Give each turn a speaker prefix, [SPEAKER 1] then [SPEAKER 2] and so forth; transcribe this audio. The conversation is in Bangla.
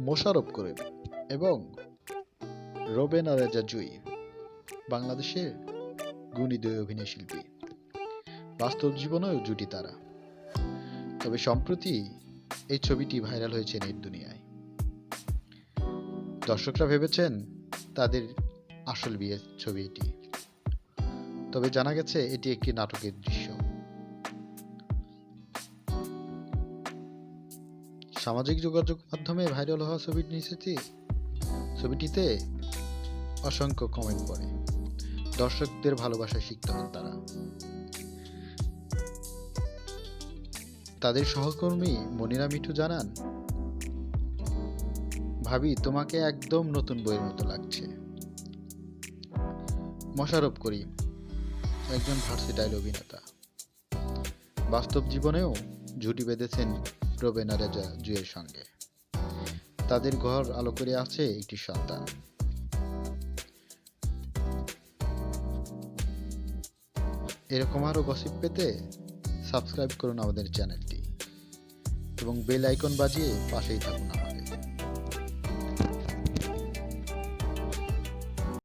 [SPEAKER 1] মোশাররফ করিম এবং রুবেনা রেজা জুঁই বাংলাদেশের গুণী দুই অভিনয় শিল্পী। বাস্তব জীবনেও জুটি তারা। তবে সম্প্রতি এই ছবিটি ভাইরাল হয়েছে নেট দুনিয়ায়। দর্শকরা ভেবেছেন তাদের আসল বিয়ের ছবি এটি, তবে জানা গেছে এটি একটি নাটকের দৃশ্য। সামাজিক যোগাযোগ মাধ্যমে ভাইরাল হওয়া ছবিটিতে অসংখ্য কমেন্ট পড়ে। দর্শকদের ভালোবাসা সিক্ত হন তারা। তাদের সহকর্মী মনিরা মিঠু জানান, ভাবি তোমাকে একদম নতুন বইয়ের মতো লাগছে। মোশাররফ করিম একজন ভার্সেটাইল অভিনেতা। বাস্তব জীবনেও জুটি বেঁধেছেন রুবেনা রেজা জুঁইয়ের সঙ্গে। তাদের ঘর আলো করে আছে একটি সন্তান। এরকম আরো গসিপ পেতে সাবস্ক্রাইব করুন আমাদের চ্যানেলটি এবং বেল আইকন বাজিয়ে পাশেই থাকুন।